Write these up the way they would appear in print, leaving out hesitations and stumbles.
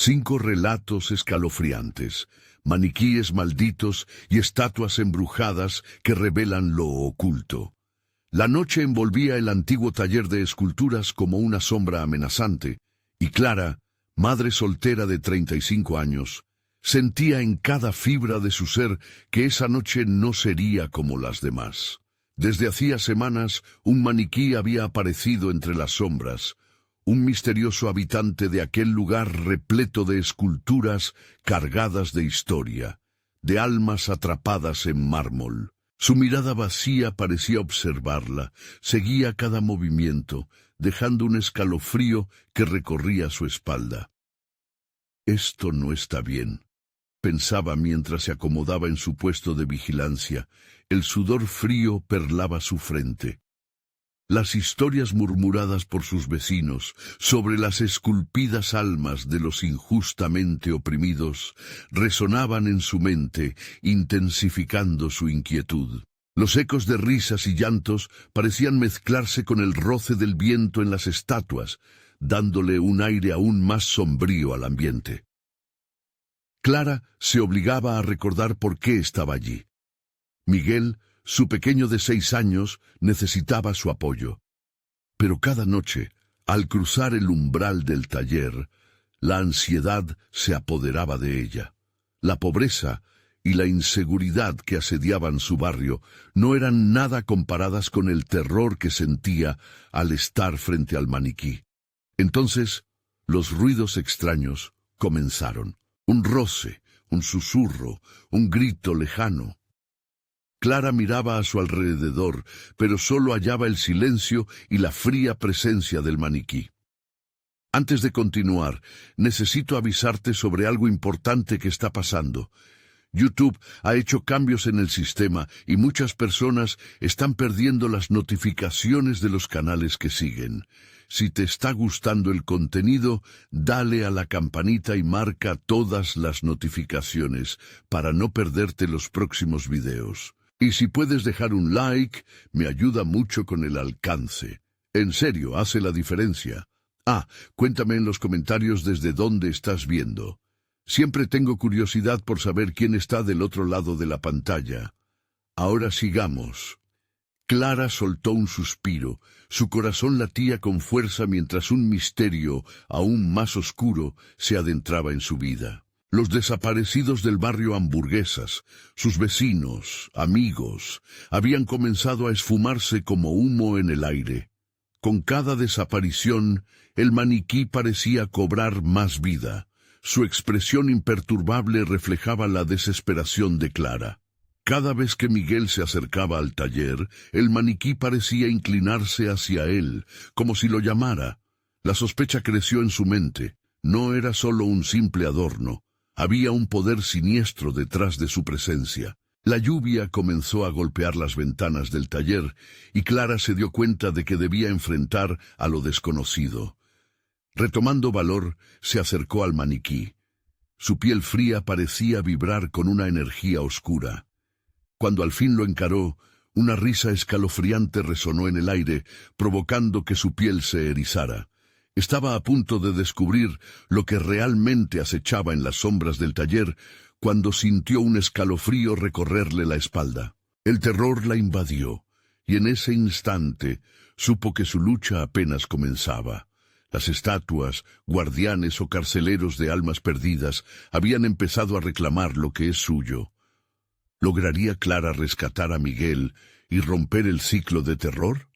5 relatos escalofriantes, maniquíes malditos y estatuas embrujadas que revelan lo oculto. La noche envolvía el antiguo taller de esculturas como una sombra amenazante, y Clara, madre soltera de 35 años, sentía en cada fibra de su ser que esa noche no sería como las demás. Desde hacía semanas, un maniquí había aparecido entre las sombras, un misterioso habitante de aquel lugar repleto de esculturas cargadas de historia, de almas atrapadas en mármol. Su mirada vacía parecía observarla, seguía cada movimiento, dejando un escalofrío que recorría su espalda. «Esto no está bien», pensaba mientras se acomodaba en su puesto de vigilancia. El sudor frío perlaba su frente. Las historias murmuradas por sus vecinos sobre las esculpidas almas de los injustamente oprimidos resonaban en su mente, intensificando su inquietud. Los ecos de risas y llantos parecían mezclarse con el roce del viento en las estatuas, dándole un aire aún más sombrío al ambiente. Clara se obligaba a recordar por qué estaba allí. Miguel, su pequeño de 6 años, necesitaba su apoyo. Pero cada noche, al cruzar el umbral del taller, la ansiedad se apoderaba de ella. La pobreza y la inseguridad que asediaban su barrio no eran nada comparadas con el terror que sentía al estar frente al maniquí. Entonces, los ruidos extraños comenzaron. Un roce, un susurro, un grito lejano. Clara miraba a su alrededor, pero solo hallaba el silencio y la fría presencia del maniquí. Antes de continuar, necesito avisarte sobre algo importante que está pasando. YouTube ha hecho cambios en el sistema y muchas personas están perdiendo las notificaciones de los canales que siguen. Si te está gustando el contenido, dale a la campanita y marca todas las notificaciones para no perderte los próximos videos. Y si puedes dejar un like, me ayuda mucho con el alcance. En serio, hace la diferencia. Cuéntame en los comentarios desde dónde estás viendo. Siempre tengo curiosidad por saber quién está del otro lado de la pantalla. Ahora sigamos. Clara soltó un suspiro. Su corazón latía con fuerza mientras un misterio aún más oscuro se adentraba en su vida. Los desaparecidos del barrio Hamburguesas, sus vecinos, amigos, habían comenzado a esfumarse como humo en el aire. Con cada desaparición, el maniquí parecía cobrar más vida. Su expresión imperturbable reflejaba la desesperación de Clara. Cada vez que Miguel se acercaba al taller, el maniquí parecía inclinarse hacia él, como si lo llamara. La sospecha creció en su mente. No era solo un simple adorno. Había un poder siniestro detrás de su presencia. La lluvia comenzó a golpear las ventanas del taller, y Clara se dio cuenta de que debía enfrentar a lo desconocido. Retomando valor, se acercó al maniquí. Su piel fría parecía vibrar con una energía oscura. Cuando al fin lo encaró, una risa escalofriante resonó en el aire, provocando que su piel se erizara. Estaba a punto de descubrir lo que realmente acechaba en las sombras del taller, cuando sintió un escalofrío recorrerle la espalda. El terror la invadió, y en ese instante supo que su lucha apenas comenzaba. Las estatuas, guardianes o carceleros de almas perdidas habían empezado a reclamar lo que es suyo. ¿Lograría Clara rescatar a Miguel y romper el ciclo de terror?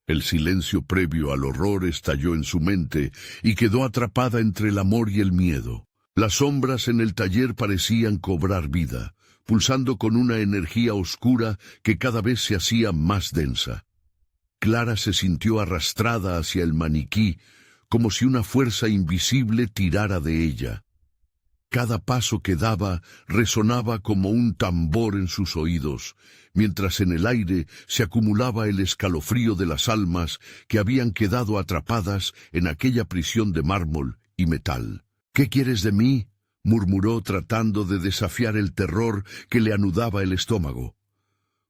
El silencio previo al horror estalló en su mente y quedó atrapada entre el amor y el miedo. Las sombras en el taller parecían cobrar vida, pulsando con una energía oscura que cada vez se hacía más densa. Clara se sintió arrastrada hacia el maniquí, como si una fuerza invisible tirara de ella. Cada paso que daba resonaba como un tambor en sus oídos, mientras en el aire se acumulaba el escalofrío de las almas que habían quedado atrapadas en aquella prisión de mármol y metal. «¿Qué quieres de mí?», murmuró tratando de desafiar el terror que le anudaba el estómago.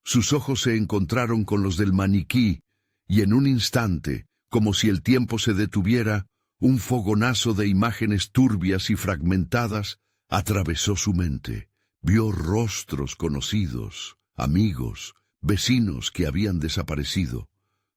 Sus ojos se encontraron con los del maniquí, y en un instante, como si el tiempo se detuviera, Un fogonazo de imágenes turbias y fragmentadas atravesó su mente. Vio rostros conocidos, amigos, vecinos que habían desaparecido.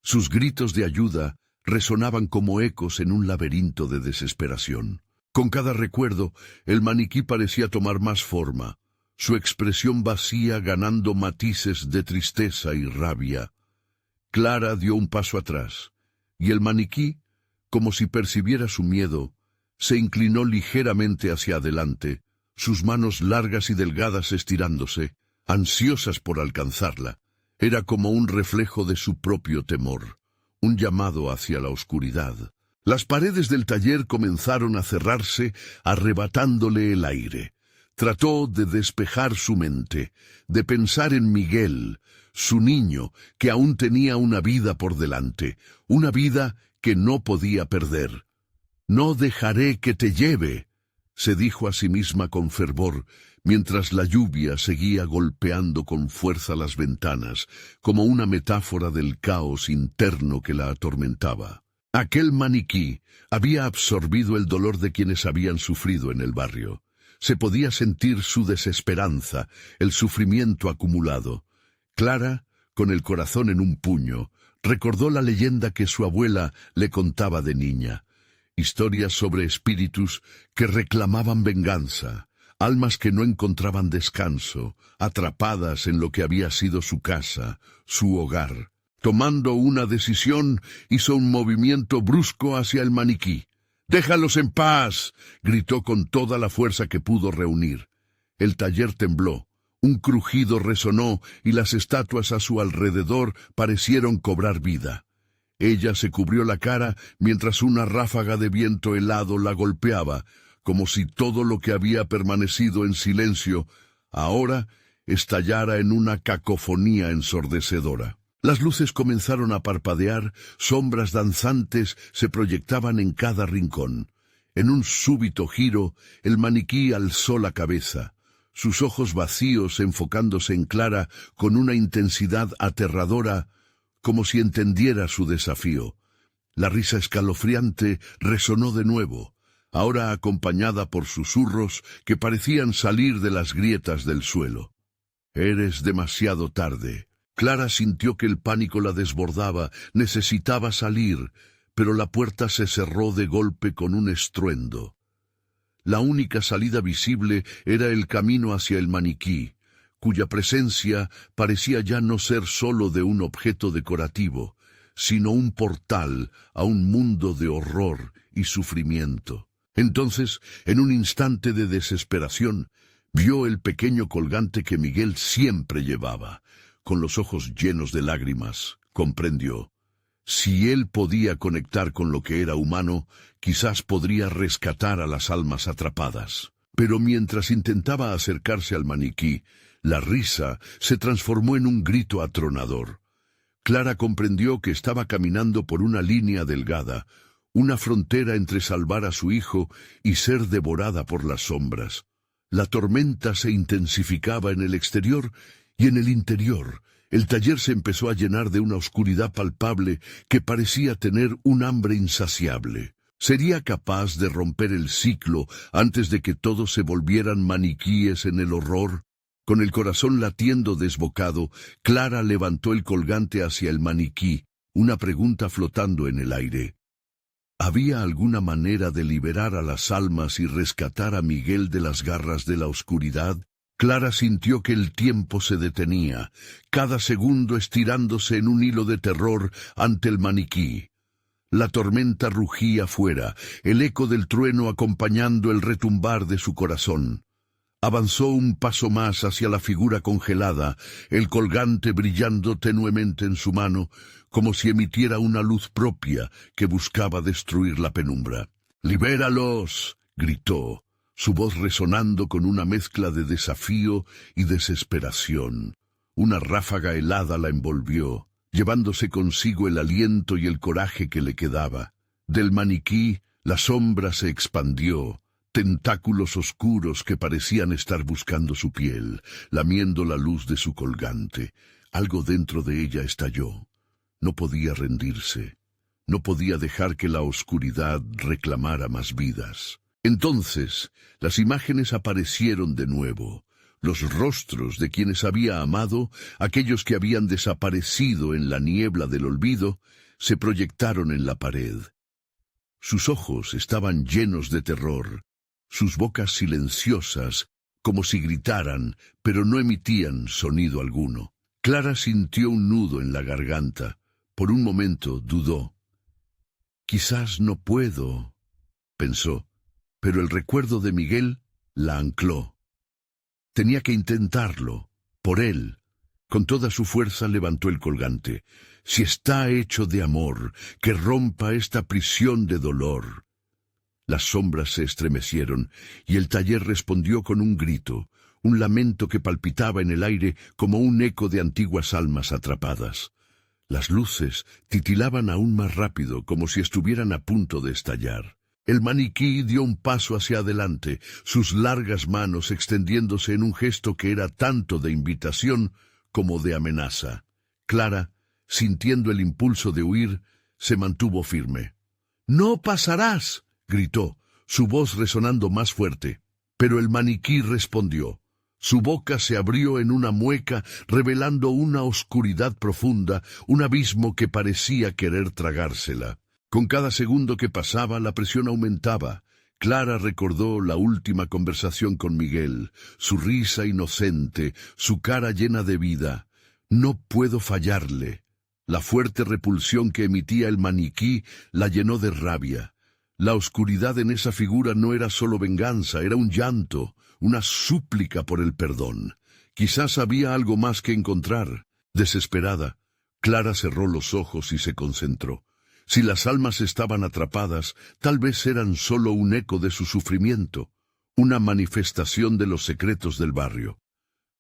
Sus gritos de ayuda resonaban como ecos en un laberinto de desesperación. Con cada recuerdo, el maniquí parecía tomar más forma, su expresión vacía ganando matices de tristeza y rabia. Clara dio un paso atrás, y el maniquí, como si percibiera su miedo, se inclinó ligeramente hacia adelante, sus manos largas y delgadas estirándose, ansiosas por alcanzarla. Era como un reflejo de su propio temor, un llamado hacia la oscuridad. Las paredes del taller comenzaron a cerrarse, arrebatándole el aire. Trató de despejar su mente, de pensar en Miguel, su niño, que aún tenía una vida por delante, una vida que no podía perder. «No dejaré que te lleve», se dijo a sí misma con fervor, mientras la lluvia seguía golpeando con fuerza las ventanas, como una metáfora del caos interno que la atormentaba. Aquel maniquí había absorbido el dolor de quienes habían sufrido en el barrio. Se podía sentir su desesperanza, el sufrimiento acumulado. Clara, con el corazón en un puño, recordó la leyenda que su abuela le contaba de niña. Historias sobre espíritus que reclamaban venganza, almas que no encontraban descanso, atrapadas en lo que había sido su casa, su hogar. Tomando una decisión, hizo un movimiento brusco hacia el maniquí. «¡Déjalos en paz!», gritó con toda la fuerza que pudo reunir. El taller tembló, un crujido resonó y las estatuas a su alrededor parecieron cobrar vida. Ella se cubrió la cara mientras una ráfaga de viento helado la golpeaba, como si todo lo que había permanecido en silencio ahora estallara en una cacofonía ensordecedora. Las luces comenzaron a parpadear, sombras danzantes se proyectaban en cada rincón. En un súbito giro, el maniquí alzó la cabeza, sus ojos vacíos enfocándose en Clara con una intensidad aterradora, como si entendiera su desafío. La risa escalofriante resonó de nuevo, ahora acompañada por susurros que parecían salir de las grietas del suelo. «Eres demasiado tarde». Clara sintió que el pánico la desbordaba, necesitaba salir, pero la puerta se cerró de golpe con un estruendo. La única salida visible era el camino hacia el maniquí, cuya presencia parecía ya no ser sólo de un objeto decorativo, sino un portal a un mundo de horror y sufrimiento. Entonces, en un instante de desesperación, vio el pequeño colgante que Miguel siempre llevaba. Con los ojos llenos de lágrimas, comprendió. Si él podía conectar con lo que era humano, quizás podría rescatar a las almas atrapadas. Pero mientras intentaba acercarse al maniquí, la risa se transformó en un grito atronador. Clara comprendió que estaba caminando por una línea delgada, una frontera entre salvar a su hijo y ser devorada por las sombras. La tormenta se intensificaba en el exterior y en el interior. El taller se empezó a llenar de una oscuridad palpable que parecía tener un hambre insaciable. ¿Sería capaz de romper el ciclo antes de que todos se volvieran maniquíes en el horror? Con el corazón latiendo desbocado, Clara levantó el colgante hacia el maniquí, una pregunta flotando en el aire. ¿Había alguna manera de liberar a las almas y rescatar a Miguel de las garras de la oscuridad? Clara sintió que el tiempo se detenía, cada segundo estirándose en un hilo de terror ante el maniquí. La tormenta rugía fuera, el eco del trueno acompañando el retumbar de su corazón. Avanzó un paso más hacia la figura congelada, el colgante brillando tenuemente en su mano, como si emitiera una luz propia que buscaba destruir la penumbra. «¡Libéralos!», gritó, su voz resonando con una mezcla de desafío y desesperación. Una ráfaga helada la envolvió, llevándose consigo el aliento y el coraje que le quedaba. Del maniquí, la sombra se expandió, tentáculos oscuros que parecían estar buscando su piel, lamiendo la luz de su colgante. Algo dentro de ella estalló. No podía rendirse. No podía dejar que la oscuridad reclamara más vidas. Entonces, las imágenes aparecieron de nuevo. Los rostros de quienes había amado, aquellos que habían desaparecido en la niebla del olvido, se proyectaron en la pared. Sus ojos estaban llenos de terror, sus bocas silenciosas, como si gritaran, pero no emitían sonido alguno. Clara sintió un nudo en la garganta. Por un momento dudó. «Quizás no puedo», pensó, pero el recuerdo de Miguel la ancló. Tenía que intentarlo, por él. Con toda su fuerza levantó el colgante. «Si está hecho de amor, que rompa esta prisión de dolor». Las sombras se estremecieron, y el taller respondió con un grito, un lamento que palpitaba en el aire como un eco de antiguas almas atrapadas. Las luces titilaban aún más rápido, como si estuvieran a punto de estallar. El maniquí dio un paso hacia adelante, sus largas manos extendiéndose en un gesto que era tanto de invitación como de amenaza. Clara, sintiendo el impulso de huir, se mantuvo firme. «¡No pasarás!», gritó, su voz resonando más fuerte. Pero el maniquí respondió. Su boca se abrió en una mueca, revelando una oscuridad profunda, un abismo que parecía querer tragársela. Con cada segundo que pasaba, la presión aumentaba. Clara recordó la última conversación con Miguel, su risa inocente, su cara llena de vida. «No puedo fallarle». La fuerte repulsión que emitía el maniquí la llenó de rabia. La oscuridad en esa figura no era solo venganza, era un llanto, una súplica por el perdón. Quizás había algo más que encontrar. Desesperada, Clara cerró los ojos y se concentró. Si las almas estaban atrapadas, tal vez eran solo un eco de su sufrimiento, una manifestación de los secretos del barrio.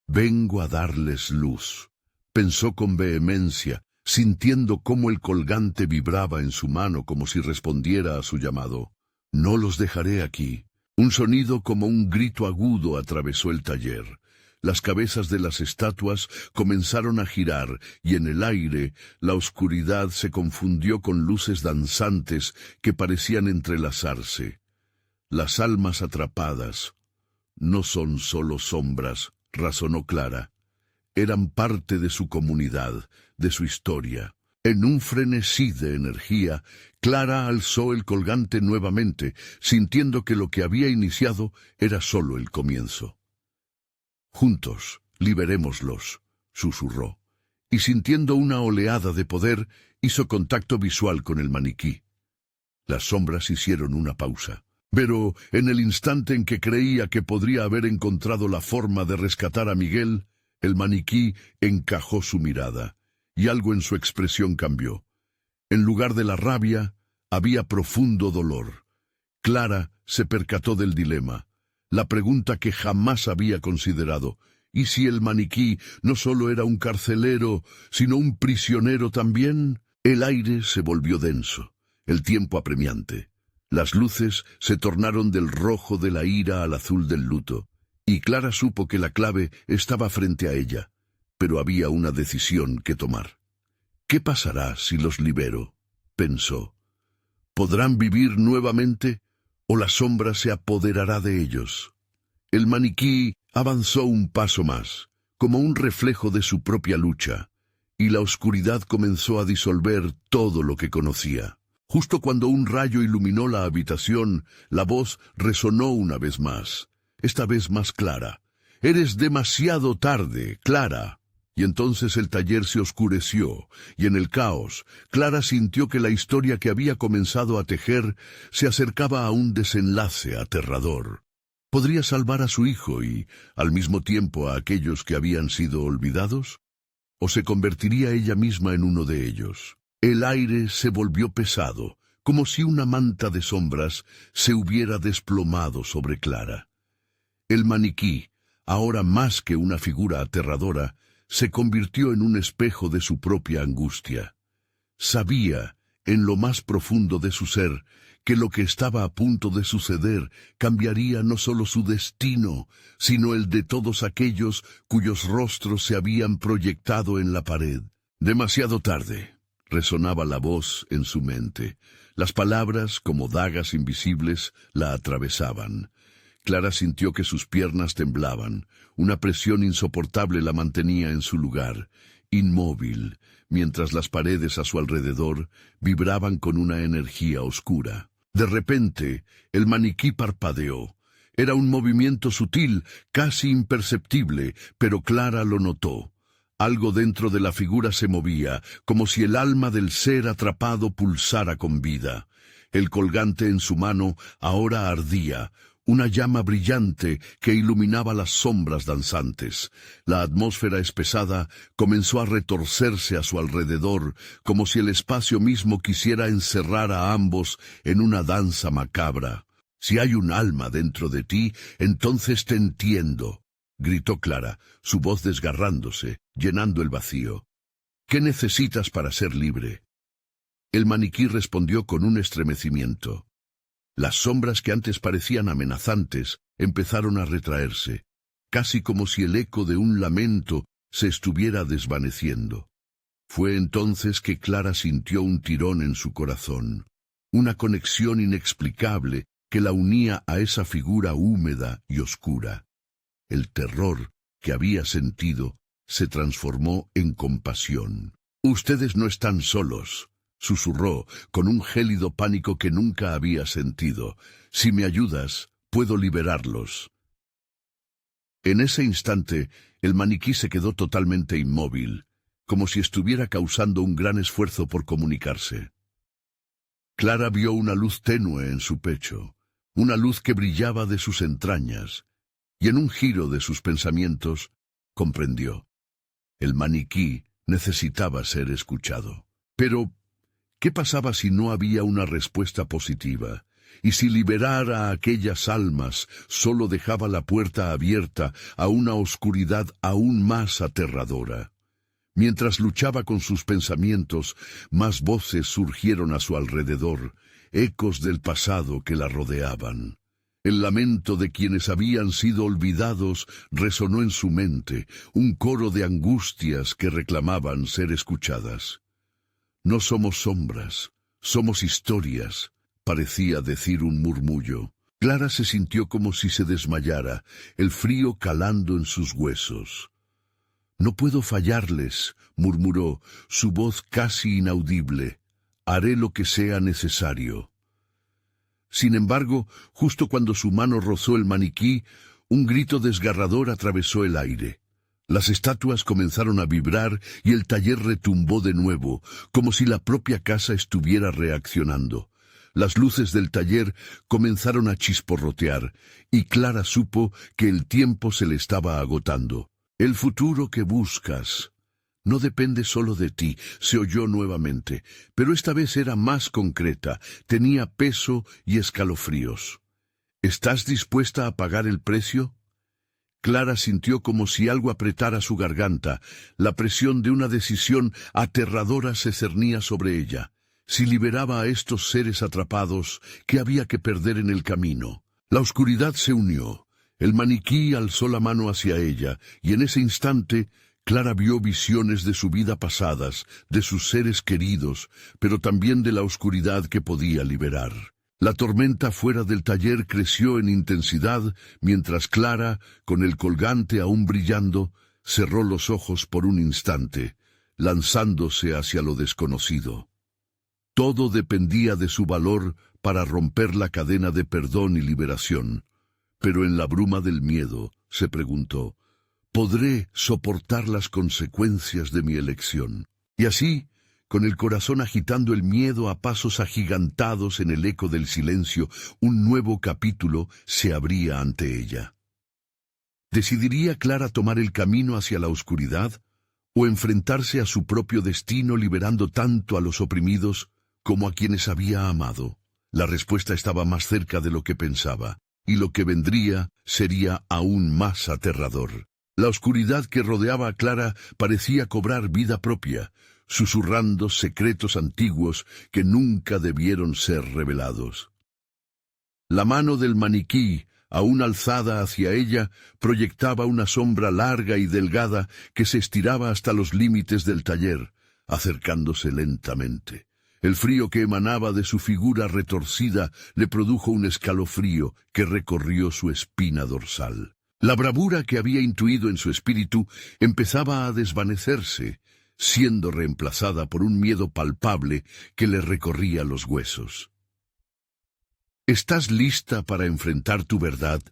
«Vengo a darles luz», pensó con vehemencia, sintiendo cómo el colgante vibraba en su mano como si respondiera a su llamado. «No los dejaré aquí». Un sonido como un grito agudo atravesó el taller. Las cabezas de las estatuas comenzaron a girar y en el aire la oscuridad se confundió con luces danzantes que parecían entrelazarse. Las almas atrapadas no son solo sombras, razonó Clara. Eran parte de su comunidad, de su historia. En un frenesí de energía, Clara alzó el colgante nuevamente, sintiendo que lo que había iniciado era solo el comienzo. «Juntos, liberémoslos», susurró, y sintiendo una oleada de poder, hizo contacto visual con el maniquí. Las sombras hicieron una pausa, pero en el instante en que creía que podría haber encontrado la forma de rescatar a Miguel, el maniquí encajó su mirada, y algo en su expresión cambió. En lugar de la rabia, había profundo dolor. Clara se percató del dilema, la pregunta que jamás había considerado. ¿Y si el maniquí no solo era un carcelero, sino un prisionero también? El aire se volvió denso, el tiempo apremiante. Las luces se tornaron del rojo de la ira al azul del luto, y Clara supo que la clave estaba frente a ella, pero había una decisión que tomar. «¿Qué pasará si los libero?», pensó. «¿Podrán vivir nuevamente o la sombra se apoderará de ellos?». El maniquí avanzó un paso más, como un reflejo de su propia lucha, y la oscuridad comenzó a disolver todo lo que conocía. Justo cuando un rayo iluminó la habitación, la voz resonó una vez más, esta vez más clara. «Eres demasiado tarde, Clara». Y entonces el taller se oscureció, y en el caos, Clara sintió que la historia que había comenzado a tejer se acercaba a un desenlace aterrador. ¿Podría salvar a su hijo y, al mismo tiempo, a aquellos que habían sido olvidados? ¿O se convertiría ella misma en uno de ellos? El aire se volvió pesado, como si una manta de sombras se hubiera desplomado sobre Clara. El maniquí, ahora más que una figura aterradora, se convirtió en un espejo de su propia angustia. Sabía, en lo más profundo de su ser, que lo que estaba a punto de suceder cambiaría no solo su destino, sino el de todos aquellos cuyos rostros se habían proyectado en la pared. «Demasiado tarde», Resonaba la voz en su mente. Las palabras, como dagas invisibles, la atravesaban. Clara sintió que sus piernas temblaban. Una presión insoportable la mantenía en su lugar, inmóvil, mientras las paredes a su alrededor vibraban con una energía oscura. De repente, el maniquí parpadeó. Era un movimiento sutil, casi imperceptible, pero Clara lo notó. Algo dentro de la figura se movía, como si el alma del ser atrapado pulsara con vida. El colgante en su mano ahora ardía, una llama brillante que iluminaba las sombras danzantes. La atmósfera espesada comenzó a retorcerse a su alrededor, como si el espacio mismo quisiera encerrar a ambos en una danza macabra. «Si hay un alma dentro de ti, entonces te entiendo», gritó Clara, su voz desgarrándose, llenando el vacío. «¿Qué necesitas para ser libre?» El maniquí respondió con un estremecimiento. Las sombras que antes parecían amenazantes empezaron a retraerse, casi como si el eco de un lamento se estuviera desvaneciendo. Fue entonces que Clara sintió un tirón en su corazón, una conexión inexplicable que la unía a esa figura húmeda y oscura. El terror que había sentido se transformó en compasión. «Ustedes no están solos», susurró, con un gélido pánico que nunca había sentido. «Si me ayudas, puedo liberarlos». En ese instante, el maniquí se quedó totalmente inmóvil, como si estuviera causando un gran esfuerzo por comunicarse. Clara vio una luz tenue en su pecho, una luz que brillaba de sus entrañas, y en un giro de sus pensamientos, comprendió. El maniquí necesitaba ser escuchado. Pero ¿qué pasaba si no había una respuesta positiva? Y si liberar a aquellas almas solo dejaba la puerta abierta a una oscuridad aún más aterradora. Mientras luchaba con sus pensamientos, más voces surgieron a su alrededor, ecos del pasado que la rodeaban. El lamento de quienes habían sido olvidados resonó en su mente, un coro de angustias que reclamaban ser escuchadas. «No somos sombras, somos historias», parecía decir un murmullo. Clara se sintió como si se desmayara, el frío calando en sus huesos. «No puedo fallarles», murmuró, su voz casi inaudible. «Haré lo que sea necesario». Sin embargo, justo cuando su mano rozó el maniquí, un grito desgarrador atravesó el aire. Las estatuas comenzaron a vibrar y el taller retumbó de nuevo, como si la propia casa estuviera reaccionando. Las luces del taller comenzaron a chisporrotear, y Clara supo que el tiempo se le estaba agotando. «El futuro que buscas no depende solo de ti», se oyó nuevamente, pero esta vez era más concreta, tenía peso y escalofríos. «¿Estás dispuesta a pagar el precio?» Clara sintió como si algo apretara su garganta. La presión de una decisión aterradora se cernía sobre ella. Si liberaba a estos seres atrapados, ¿qué había que perder en el camino? La oscuridad se unió. El maniquí alzó la mano hacia ella, y en ese instante Clara vio visiones de su vida pasadas, de sus seres queridos, pero también de la oscuridad que podía liberar. La tormenta fuera del taller creció en intensidad, mientras Clara, con el colgante aún brillando, cerró los ojos por un instante, lanzándose hacia lo desconocido. Todo dependía de su valor para romper la cadena de perdón y liberación. Pero en la bruma del miedo, se preguntó, ¿podré soportar las consecuencias de mi elección? Y así, con el corazón agitando el miedo a pasos agigantados en el eco del silencio, un nuevo capítulo se abría ante ella. ¿Decidiría Clara tomar el camino hacia la oscuridad o enfrentarse a su propio destino liberando tanto a los oprimidos como a quienes había amado? La respuesta estaba más cerca de lo que pensaba, y lo que vendría sería aún más aterrador. La oscuridad que rodeaba a Clara parecía cobrar vida propia, susurrando secretos antiguos que nunca debieron ser revelados. La mano del maniquí, aún alzada hacia ella, proyectaba una sombra larga y delgada que se estiraba hasta los límites del taller, acercándose lentamente. El frío que emanaba de su figura retorcida le produjo un escalofrío que recorrió su espina dorsal. La bravura que había intuido en su espíritu empezaba a desvanecerse, siendo reemplazada por un miedo palpable que le recorría los huesos. ¿Estás lista para enfrentar tu verdad?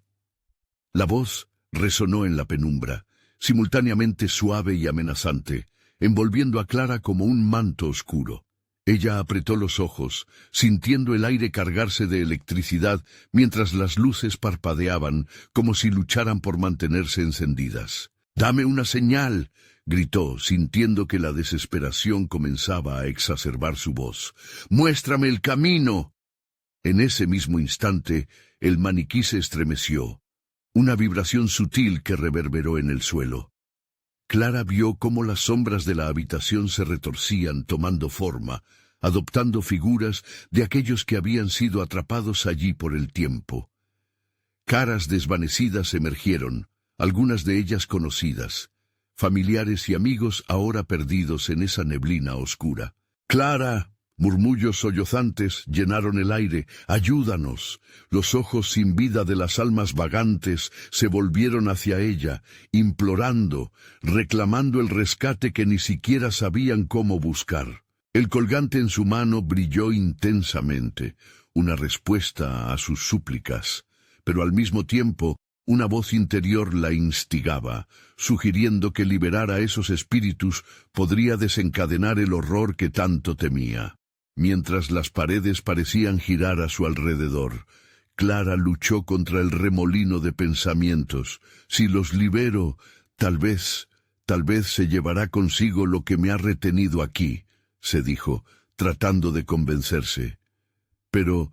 La voz resonó en la penumbra, simultáneamente suave y amenazante, envolviendo a Clara como un manto oscuro. Ella apretó los ojos, sintiendo el aire cargarse de electricidad mientras las luces parpadeaban como si lucharan por mantenerse encendidas. «¡Dame una señal!», gritó, sintiendo que la desesperación comenzaba a exacerbar su voz. «¡Muéstrame el camino!». En ese mismo instante, el maniquí se estremeció, una vibración sutil que reverberó en el suelo. Clara vio cómo las sombras de la habitación se retorcían tomando forma, adoptando figuras de aquellos que habían sido atrapados allí por el tiempo. Caras desvanecidas emergieron, algunas de ellas conocidas, familiares y amigos ahora perdidos en esa neblina oscura. «¡Clara!», murmullos sollozantes llenaron el aire. «¡Ayúdanos!». Los ojos sin vida de las almas vagantes se volvieron hacia ella, implorando, reclamando el rescate que ni siquiera sabían cómo buscar. El colgante en su mano brilló intensamente, una respuesta a sus súplicas, pero al mismo tiempo una voz interior la instigaba, sugiriendo que liberar a esos espíritus podría desencadenar el horror que tanto temía. Mientras las paredes parecían girar a su alrededor, Clara luchó contra el remolino de pensamientos. «Si los libero, tal vez se llevará consigo lo que me ha retenido aquí», se dijo, tratando de convencerse. «Pero,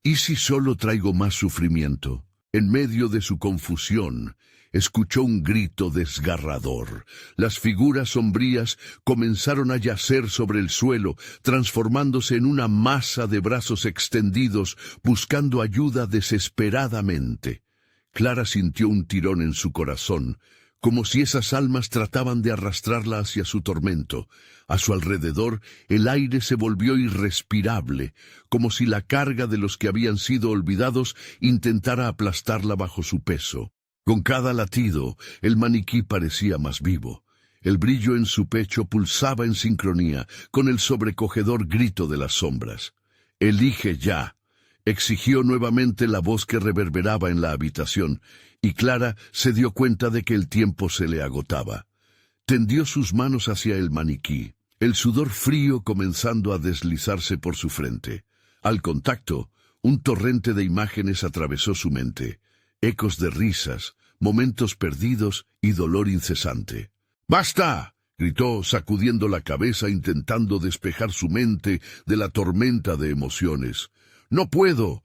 ¿y si solo traigo más sufrimiento?». En medio de su confusión, escuchó un grito desgarrador. Las figuras sombrías comenzaron a yacer sobre el suelo, transformándose en una masa de brazos extendidos, buscando ayuda desesperadamente. Clara sintió un tirón en su corazón, como si esas almas trataban de arrastrarla hacia su tormento. A su alrededor, el aire se volvió irrespirable, como si la carga de los que habían sido olvidados intentara aplastarla bajo su peso. Con cada latido, el maniquí parecía más vivo. El brillo en su pecho pulsaba en sincronía con el sobrecogedor grito de las sombras. «Elige ya», exigió nuevamente la voz que reverberaba en la habitación, y Clara se dio cuenta de que el tiempo se le agotaba. Tendió sus manos hacia el maniquí, el sudor frío comenzando a deslizarse por su frente. Al contacto, un torrente de imágenes atravesó su mente, ecos de risas, momentos perdidos y dolor incesante. «¡Basta!», gritó, sacudiendo la cabeza intentando despejar su mente de la tormenta de emociones. «No puedo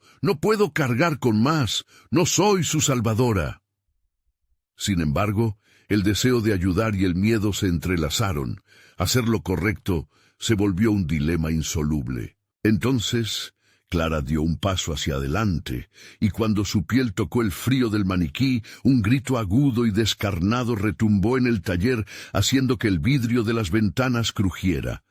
cargar con más, no soy su salvadora». Sin embargo, el deseo de ayudar y el miedo se entrelazaron. Hacer lo correcto se volvió un dilema insoluble. Entonces, Clara dio un paso hacia adelante, y cuando su piel tocó el frío del maniquí, un grito agudo y descarnado retumbó en el taller, haciendo que el vidrio de las ventanas crujiera.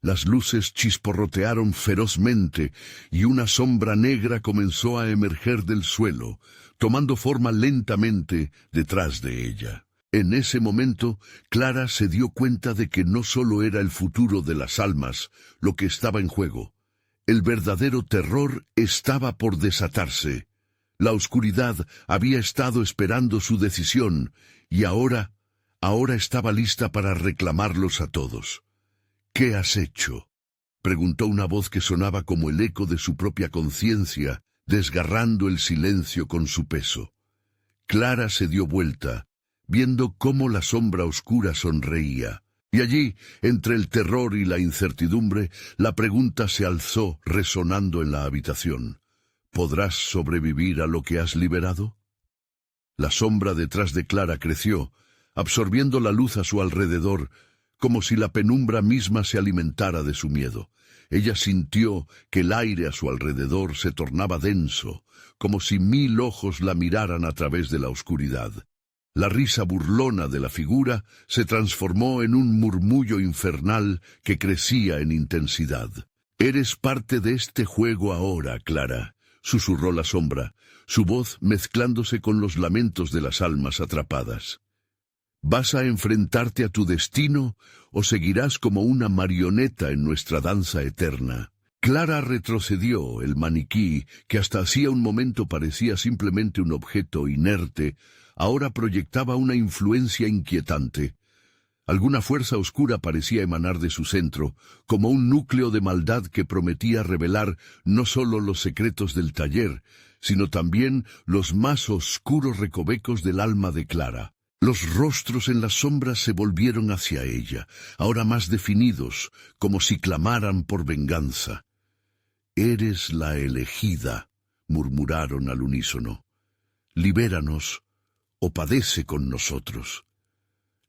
Las luces chisporrotearon ferozmente, y una sombra negra comenzó a emerger del suelo, tomando forma lentamente detrás de ella. En ese momento, Clara se dio cuenta de que no solo era el futuro de las almas lo que estaba en juego. El verdadero terror estaba por desatarse. La oscuridad había estado esperando su decisión, y ahora estaba lista para reclamarlos a todos. «¿Qué has hecho?», preguntó una voz que sonaba como el eco de su propia conciencia, desgarrando el silencio con su peso. Clara se dio vuelta, viendo cómo la sombra oscura sonreía. Y allí, entre el terror y la incertidumbre, la pregunta se alzó resonando en la habitación. «¿Podrás sobrevivir a lo que has liberado?». La sombra detrás de Clara creció, absorbiendo la luz a su alrededor, como si la penumbra misma se alimentara de su miedo. Ella sintió que el aire a su alrededor se tornaba denso, como si 1000 ojos la miraran a través de la oscuridad. La risa burlona de la figura se transformó en un murmullo infernal que crecía en intensidad. «Eres parte de este juego ahora, Clara», susurró la sombra, su voz mezclándose con los lamentos de las almas atrapadas. «¿Vas a enfrentarte a tu destino o seguirás como una marioneta en nuestra danza eterna?» Clara retrocedió. El maniquí, que hasta hacía un momento parecía simplemente un objeto inerte, ahora proyectaba una influencia inquietante. Alguna fuerza oscura parecía emanar de su centro, como un núcleo de maldad que prometía revelar no solo los secretos del taller, sino también los más oscuros recovecos del alma de Clara. Los rostros en las sombras se volvieron hacia ella, ahora más definidos, como si clamaran por venganza. «Eres la elegida», murmuraron al unísono. «Libéranos o padece con nosotros».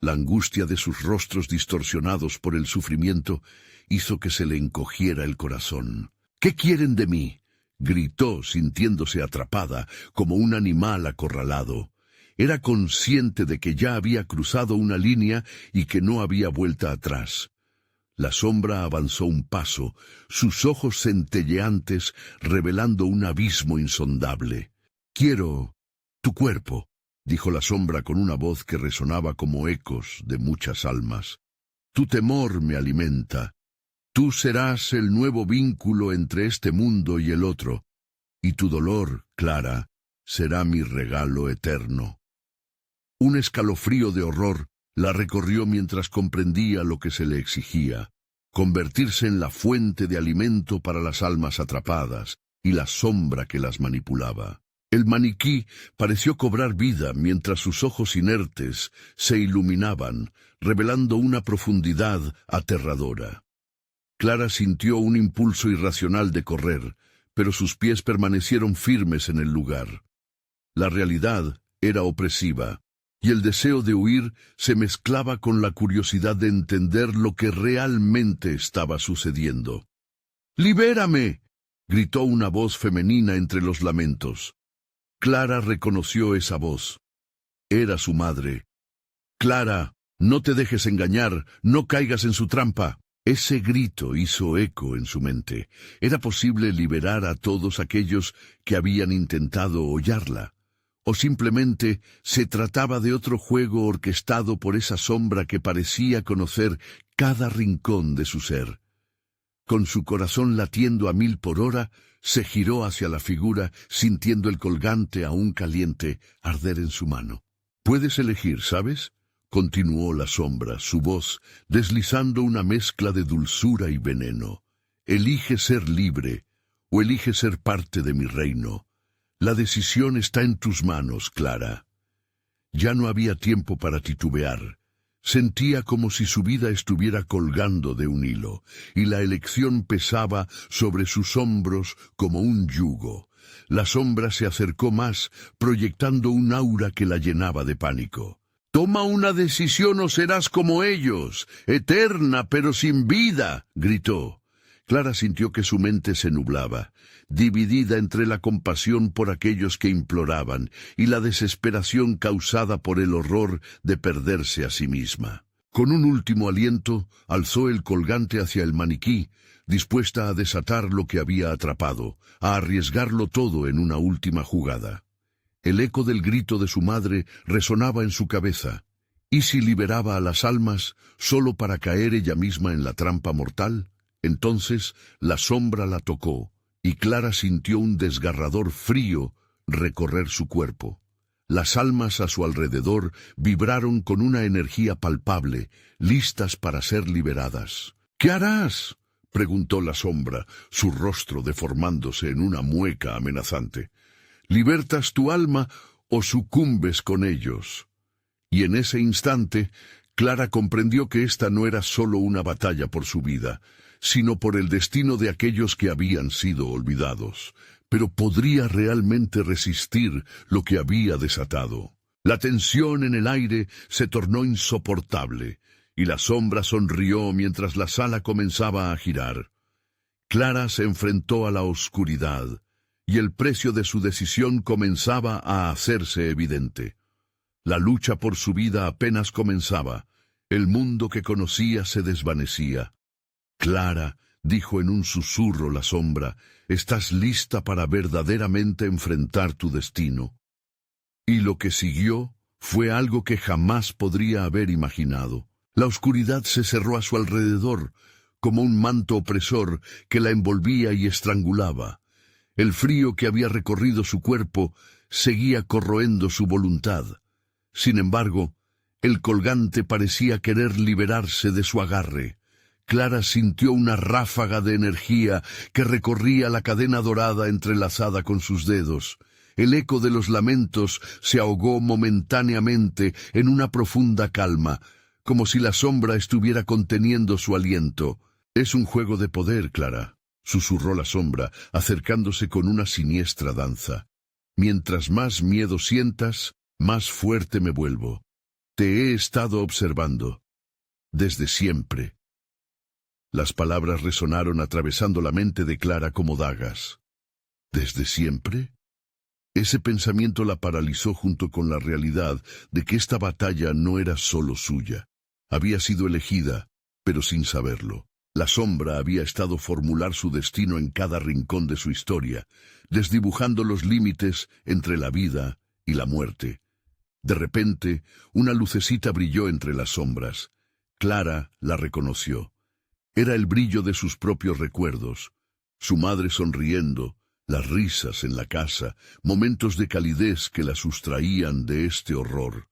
La angustia de sus rostros distorsionados por el sufrimiento hizo que se le encogiera el corazón. «¿Qué quieren de mí?», gritó, sintiéndose atrapada, como un animal acorralado. Era consciente de que ya había cruzado una línea y que no había vuelta atrás. La sombra avanzó un paso, sus ojos centelleantes revelando un abismo insondable. «Quiero tu cuerpo», dijo la sombra con una voz que resonaba como ecos de muchas almas. «Tu temor me alimenta. Tú serás el nuevo vínculo entre este mundo y el otro, y tu dolor, Clara, será mi regalo eterno». Un escalofrío de horror la recorrió mientras comprendía lo que se le exigía: convertirse en la fuente de alimento para las almas atrapadas y la sombra que las manipulaba. El maniquí pareció cobrar vida mientras sus ojos inertes se iluminaban, revelando una profundidad aterradora. Clara sintió un impulso irracional de correr, pero sus pies permanecieron firmes en el lugar. La realidad era opresiva, y el deseo de huir se mezclaba con la curiosidad de entender lo que realmente estaba sucediendo. «¡Libérame!», gritó una voz femenina entre los lamentos. Clara reconoció esa voz. Era su madre. «Clara, no te dejes engañar, no caigas en su trampa». Ese grito hizo eco en su mente. Era posible liberar a todos aquellos que habían intentado hollarla. O simplemente se trataba de otro juego orquestado por esa sombra que parecía conocer cada rincón de su ser. Con su corazón latiendo a 1000 por hora, se giró hacia la figura, sintiendo el colgante aún caliente arder en su mano. «Puedes elegir, ¿sabes?», continuó la sombra, su voz deslizando una mezcla de dulzura y veneno. «Elige ser libre, o elige ser parte de mi reino. La decisión está en tus manos, Clara». Ya no había tiempo para titubear. Sentía como si su vida estuviera colgando de un hilo, y la elección pesaba sobre sus hombros como un yugo. La sombra se acercó más, proyectando un aura que la llenaba de pánico. «Toma una decisión o serás como ellos, eterna pero sin vida», gritó. Clara sintió que su mente se nublaba, dividida entre la compasión por aquellos que imploraban y la desesperación causada por el horror de perderse a sí misma. Con un último aliento, alzó el colgante hacia el maniquí, dispuesta a desatar lo que había atrapado, a arriesgarlo todo en una última jugada. El eco del grito de su madre resonaba en su cabeza. ¿Y si liberaba a las almas solo para caer ella misma en la trampa mortal? Entonces la sombra la tocó, y Clara sintió un desgarrador frío recorrer su cuerpo. Las almas a su alrededor vibraron con una energía palpable, listas para ser liberadas. «¿Qué harás?», preguntó la sombra, su rostro deformándose en una mueca amenazante. «¿Libertas tu alma o sucumbes con ellos?». Y en ese instante, Clara comprendió que esta no era solo una batalla por su vida, sino por el destino de aquellos que habían sido olvidados. Pero ¿podría realmente resistir lo que había desatado? La tensión en el aire se tornó insoportable, y la sombra sonrió mientras la sala comenzaba a girar. Clara se enfrentó a la oscuridad, y el precio de su decisión comenzaba a hacerse evidente. La lucha por su vida apenas comenzaba. El mundo que conocía se desvanecía. Clara, dijo en un susurro la sombra, estás lista para verdaderamente enfrentar tu destino. Y lo que siguió fue algo que jamás podría haber imaginado. La oscuridad se cerró a su alrededor, como un manto opresor que la envolvía y estrangulaba. El frío que había recorrido su cuerpo seguía corroendo su voluntad. Sin embargo, el colgante parecía querer liberarse de su agarre. Clara sintió una ráfaga de energía que recorría la cadena dorada entrelazada con sus dedos. El eco de los lamentos se ahogó momentáneamente en una profunda calma, como si la sombra estuviera conteniendo su aliento. «Es un juego de poder, Clara», susurró la sombra, acercándose con una siniestra danza. «Mientras más miedo sientas, más fuerte me vuelvo. Te he estado observando. Desde siempre». Las palabras resonaron atravesando la mente de Clara como dagas. ¿Desde siempre? Ese pensamiento la paralizó junto con la realidad de que esta batalla no era solo suya. Había sido elegida, pero sin saberlo. La sombra había estado formular su destino en cada rincón de su historia, desdibujando los límites entre la vida y la muerte. De repente, una lucecita brilló entre las sombras. Clara la reconoció. Era el brillo de sus propios recuerdos. Su madre sonriendo, las risas en la casa, momentos de calidez que la sustraían de este horror.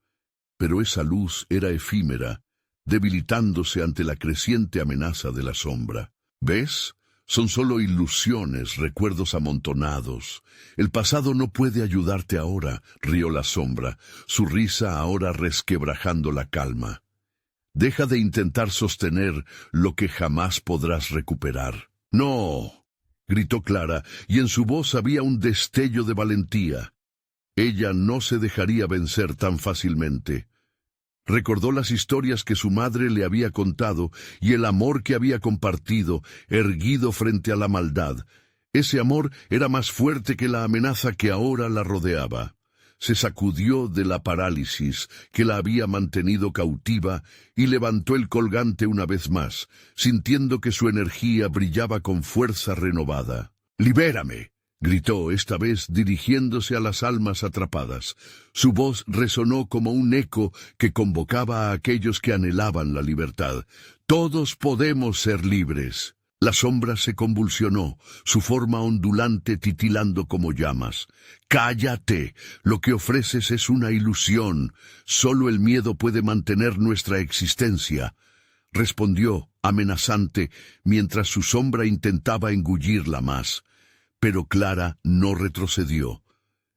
Pero esa luz era efímera, debilitándose ante la creciente amenaza de la sombra. ¿Ves? Son solo ilusiones, recuerdos amontonados. El pasado no puede ayudarte ahora, rió la sombra, su risa ahora resquebrajando la calma. Deja de intentar sostener lo que jamás podrás recuperar. ¡No!, gritó Clara, y en su voz había un destello de valentía. Ella no se dejaría vencer tan fácilmente. Recordó las historias que su madre le había contado y el amor que había compartido, erguido frente a la maldad. Ese amor era más fuerte que la amenaza que ahora la rodeaba. Se sacudió de la parálisis que la había mantenido cautiva y levantó el colgante una vez más, sintiendo que su energía brillaba con fuerza renovada. «¡Libérame!», gritó esta vez dirigiéndose a las almas atrapadas. Su voz resonó como un eco que convocaba a aquellos que anhelaban la libertad. «Todos podemos ser libres». La sombra se convulsionó, su forma ondulante titilando como llamas. «¡Cállate! Lo que ofreces es una ilusión. Solo el miedo puede mantener nuestra existencia», respondió, amenazante, mientras su sombra intentaba engullirla más. Pero Clara no retrocedió.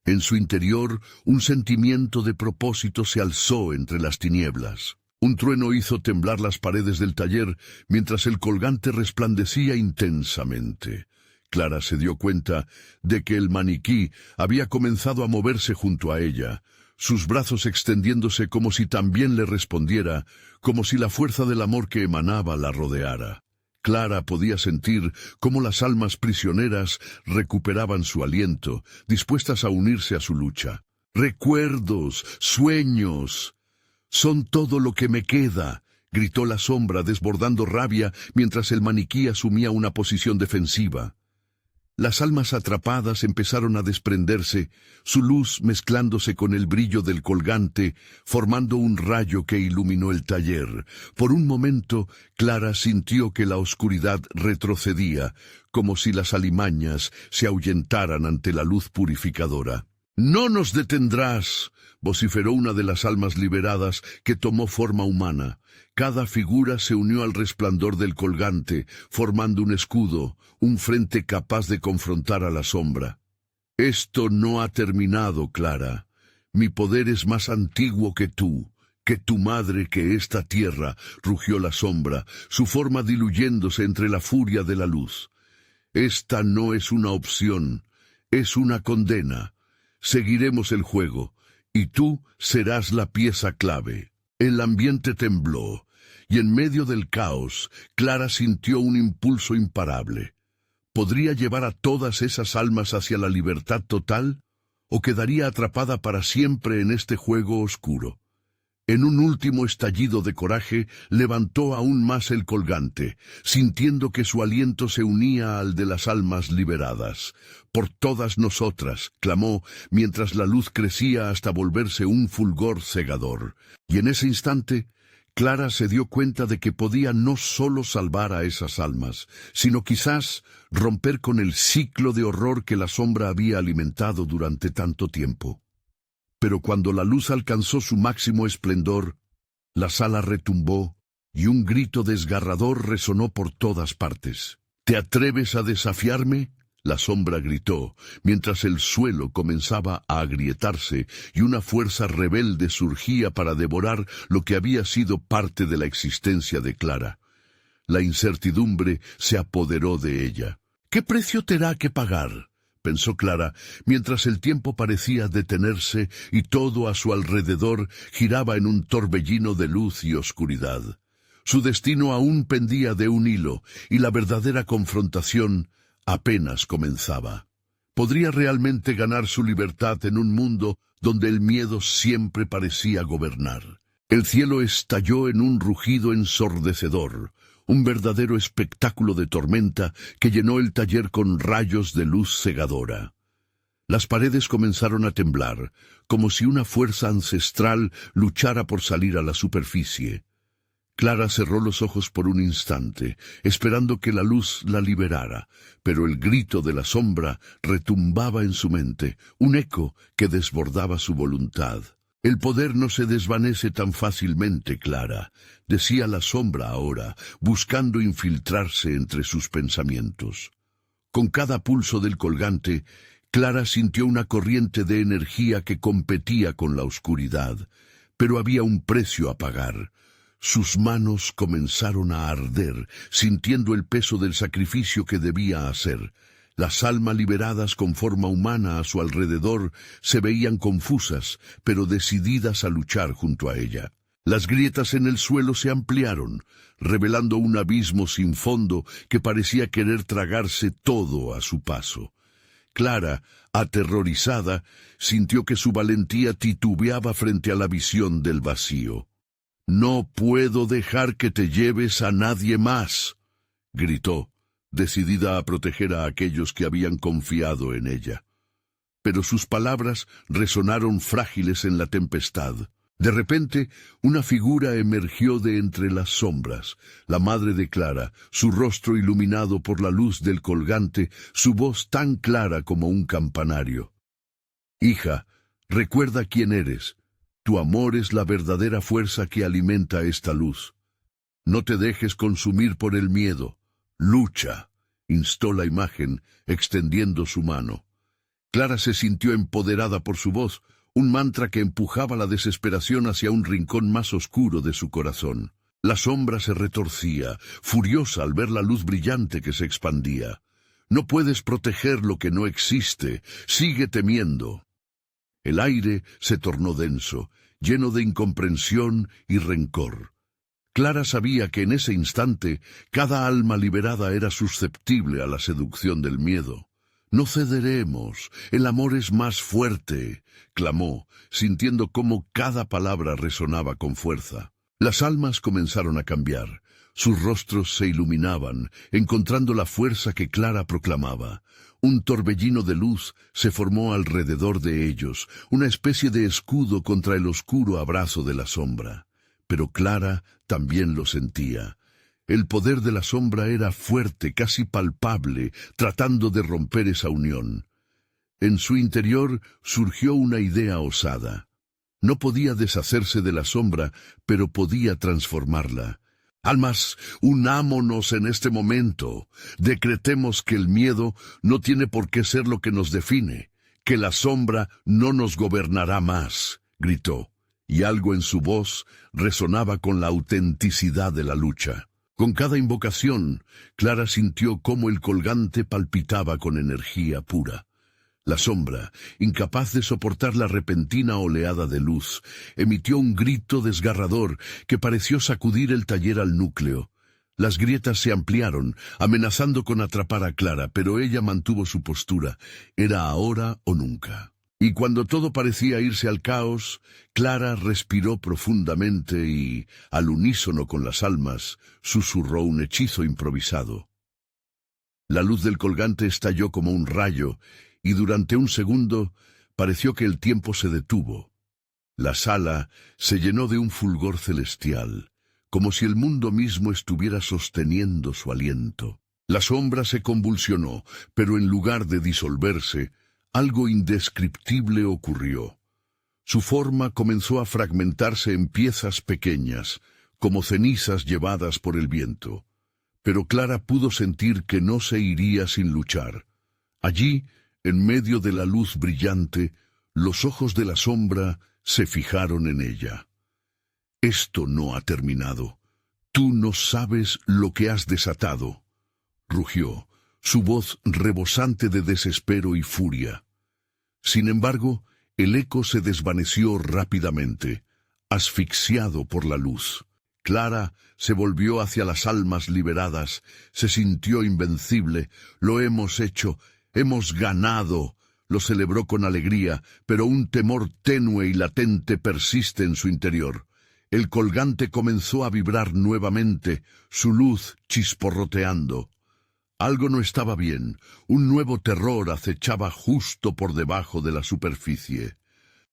En su interior, un sentimiento de propósito se alzó entre las tinieblas. Un trueno hizo temblar las paredes del taller mientras el colgante resplandecía intensamente. Clara se dio cuenta de que el maniquí había comenzado a moverse junto a ella, sus brazos extendiéndose como si también le respondiera, como si la fuerza del amor que emanaba la rodeara. Clara podía sentir cómo las almas prisioneras recuperaban su aliento, dispuestas a unirse a su lucha. «Recuerdos, sueños, son todo lo que me queda», gritó la sombra desbordando rabia mientras el maniquí asumía una posición defensiva. Las almas atrapadas empezaron a desprenderse, su luz mezclándose con el brillo del colgante, formando un rayo que iluminó el taller. Por un momento, Clara sintió que la oscuridad retrocedía, como si las alimañas se ahuyentaran ante la luz purificadora. «¡No nos detendrás!», vociferó una de las almas liberadas que tomó forma humana. Cada figura se unió al resplandor del colgante, formando un escudo, un frente capaz de confrontar a la sombra. «Esto no ha terminado, Clara. Mi poder es más antiguo que tu madre, que esta tierra», rugió la sombra, su forma diluyéndose entre la furia de la luz. «Esta no es una opción, es una condena. Seguiremos el juego, y tú serás la pieza clave». El ambiente tembló, y en medio del caos, Clara sintió un impulso imparable. ¿Podría llevar a todas esas almas hacia la libertad total? o quedaría atrapada para siempre en este juego oscuro. En un último estallido de coraje, levantó aún más el colgante, sintiendo que su aliento se unía al de las almas liberadas. «Por todas nosotras», clamó, mientras la luz crecía hasta volverse un fulgor cegador. Y en ese instante, Clara se dio cuenta de que podía no solo salvar a esas almas, sino quizás romper con el ciclo de horror que la sombra había alimentado durante tanto tiempo. Pero cuando la luz alcanzó su máximo esplendor, la sala retumbó y un grito desgarrador resonó por todas partes. «¿Te atreves a desafiarme?», la sombra gritó, mientras el suelo comenzaba a agrietarse y una fuerza rebelde surgía para devorar lo que había sido parte de la existencia de Clara. La incertidumbre se apoderó de ella. «¿Qué precio tendrá que pagar?», pensó Clara, mientras el tiempo parecía detenerse y todo a su alrededor giraba en un torbellino de luz y oscuridad. Su destino aún pendía de un hilo, y la verdadera confrontación apenas comenzaba. ¿Podría realmente ganar su libertad en un mundo donde el miedo siempre parecía gobernar? El cielo estalló en un rugido ensordecedor, un verdadero espectáculo de tormenta que llenó el taller con rayos de luz cegadora. Las paredes comenzaron a temblar, como si una fuerza ancestral luchara por salir a la superficie. Clara cerró los ojos por un instante, esperando que la luz la liberara, pero el grito de la sombra retumbaba en su mente, un eco que desbordaba su voluntad. «El poder no se desvanece tan fácilmente, Clara», decía la sombra ahora, buscando infiltrarse entre sus pensamientos. Con cada pulso del colgante, Clara sintió una corriente de energía que competía con la oscuridad, pero había un precio a pagar. Sus manos comenzaron a arder, sintiendo el peso del sacrificio que debía hacer. Las almas liberadas con forma humana a su alrededor se veían confusas, pero decididas a luchar junto a ella. Las grietas en el suelo se ampliaron, revelando un abismo sin fondo que parecía querer tragarse todo a su paso. Clara, aterrorizada, sintió que su valentía titubeaba frente a la visión del vacío. «No puedo dejar que te lleves a nadie más», gritó, decidida a proteger a aquellos que habían confiado en ella. Pero sus palabras resonaron frágiles en la tempestad. De repente, una figura emergió de entre las sombras, la madre de Clara, su rostro iluminado por la luz del colgante, su voz tan clara como un campanario. «Hija, recuerda quién eres. Tu amor es la verdadera fuerza que alimenta esta luz. No te dejes consumir por el miedo. Lucha», instó la imagen, extendiendo su mano. Clara se sintió empoderada por su voz, un mantra que empujaba la desesperación hacia un rincón más oscuro de su corazón. La sombra se retorcía, furiosa al ver la luz brillante que se expandía. «No puedes proteger lo que no existe, sigue temiendo». El aire se tornó denso, lleno de incomprensión y rencor. Clara sabía que en ese instante cada alma liberada era susceptible a la seducción del miedo. «No cederemos, el amor es más fuerte», clamó, sintiendo cómo cada palabra resonaba con fuerza. Las almas comenzaron a cambiar. Sus rostros se iluminaban, encontrando la fuerza que Clara proclamaba. Un torbellino de luz se formó alrededor de ellos, una especie de escudo contra el oscuro abrazo de la sombra. Pero Clara también lo sentía. El poder de la sombra era fuerte, casi palpable, tratando de romper esa unión. En su interior surgió una idea osada. No podía deshacerse de la sombra, pero podía transformarla. «Almas, unámonos en este momento. Decretemos que el miedo no tiene por qué ser lo que nos define, que la sombra no nos gobernará más», gritó, y algo en su voz resonaba con la autenticidad de la lucha. Con cada invocación, Clara sintió cómo el colgante palpitaba con energía pura. La sombra, incapaz de soportar la repentina oleada de luz, emitió un grito desgarrador que pareció sacudir el taller al núcleo. Las grietas se ampliaron, amenazando con atrapar a Clara, pero ella mantuvo su postura. Era ahora o nunca. Y cuando todo parecía irse al caos, Clara respiró profundamente y, al unísono con las almas, susurró un hechizo improvisado. La luz del colgante estalló como un rayo, y durante un segundo pareció que el tiempo se detuvo. La sala se llenó de un fulgor celestial, como si el mundo mismo estuviera sosteniendo su aliento. La sombra se convulsionó, pero en lugar de disolverse, algo indescriptible ocurrió. Su forma comenzó a fragmentarse en piezas pequeñas, como cenizas llevadas por el viento. Pero Clara pudo sentir que no se iría sin luchar. Allí, en medio de la luz brillante, los ojos de la sombra se fijaron en ella. «Esto no ha terminado. Tú no sabes lo que has desatado», rugió, su voz rebosante de desespero y furia. Sin embargo, el eco se desvaneció rápidamente, asfixiado por la luz. Clara se volvió hacia las almas liberadas, se sintió invencible. «Lo hemos hecho, hemos ganado», lo celebró con alegría, pero un temor tenue y latente persiste en su interior. El colgante comenzó a vibrar nuevamente, su luz chisporroteando. Algo no estaba bien, un nuevo terror acechaba justo por debajo de la superficie.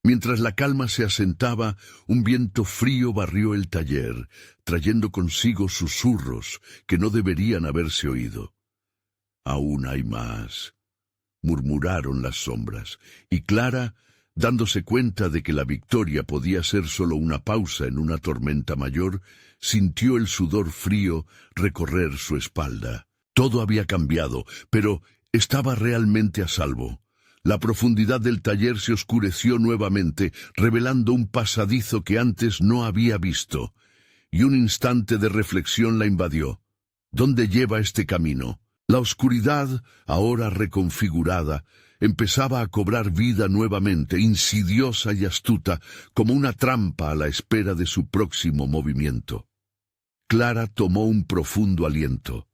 Mientras la calma se asentaba, un viento frío barrió el taller, trayendo consigo susurros que no deberían haberse oído. «Aún hay más», murmuraron las sombras, y Clara, dándose cuenta de que la victoria podía ser solo una pausa en una tormenta mayor, sintió el sudor frío recorrer su espalda. Todo había cambiado, pero estaba realmente a salvo. La profundidad del taller se oscureció nuevamente, revelando un pasadizo que antes no había visto, y un instante de reflexión la invadió. ¿Dónde lleva este camino? La oscuridad, ahora reconfigurada, empezaba a cobrar vida nuevamente, insidiosa y astuta, como una trampa a la espera de su próximo movimiento. Clara tomó un profundo aliento.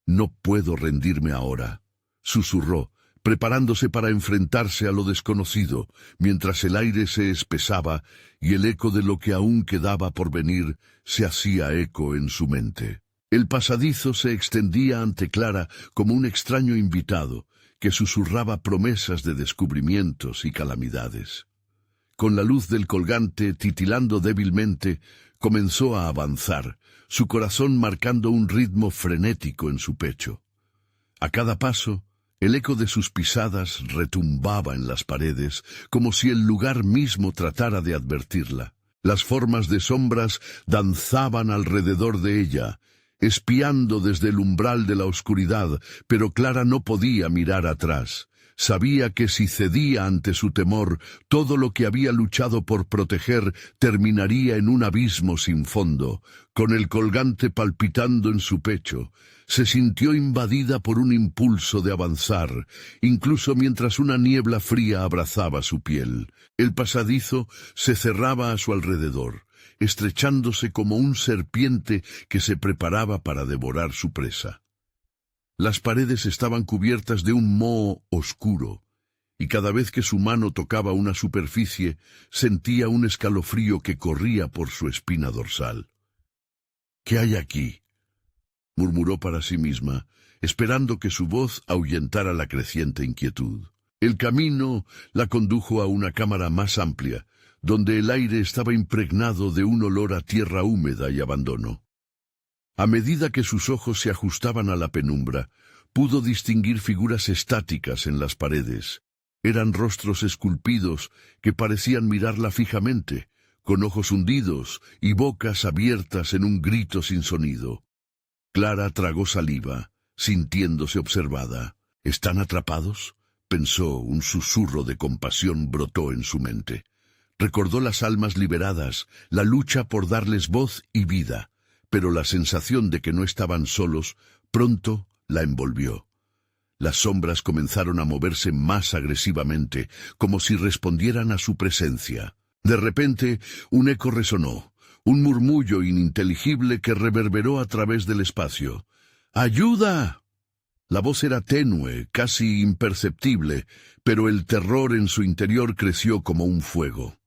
«No puedo rendirme ahora», susurró, preparándose para enfrentarse a lo desconocido, mientras el aire se espesaba y el eco de lo que aún quedaba por venir se hacía eco en su mente. El pasadizo se extendía ante Clara como un extraño invitado, que susurraba promesas de descubrimientos y calamidades. Con la luz del colgante titilando débilmente, comenzó a avanzar, su corazón marcando un ritmo frenético en su pecho. A cada paso, el eco de sus pisadas retumbaba en las paredes, como si el lugar mismo tratara de advertirla. Las formas de sombras danzaban alrededor de ella, espiando desde el umbral de la oscuridad, pero Clara no podía mirar atrás. Sabía que si cedía ante su temor, todo lo que había luchado por proteger terminaría en un abismo sin fondo. Con el colgante palpitando en su pecho, se sintió invadida por un impulso de avanzar, incluso mientras una niebla fría abrazaba su piel. El pasadizo se cerraba a su alrededor, estrechándose como un serpiente que se preparaba para devorar su presa. Las paredes estaban cubiertas de un moho oscuro, y cada vez que su mano tocaba una superficie, sentía un escalofrío que corría por su espina dorsal. «¿Qué hay aquí?», murmuró para sí misma, esperando que su voz ahuyentara la creciente inquietud. El camino la condujo a una cámara más amplia, donde el aire estaba impregnado de un olor a tierra húmeda y abandono. A medida que sus ojos se ajustaban a la penumbra, pudo distinguir figuras estáticas en las paredes. Eran rostros esculpidos que parecían mirarla fijamente, con ojos hundidos y bocas abiertas en un grito sin sonido. Clara tragó saliva, sintiéndose observada. «¿Están atrapados?», pensó. Un susurro de compasión brotó en su mente. Recordó las almas liberadas, la lucha por darles voz y vida, pero la sensación de que no estaban solos pronto la envolvió. Las sombras comenzaron a moverse más agresivamente, como si respondieran a su presencia. De repente, un eco resonó, un murmullo ininteligible que reverberó a través del espacio. «¡Ayuda!». La voz era tenue, casi imperceptible, pero el terror en su interior creció como un fuego.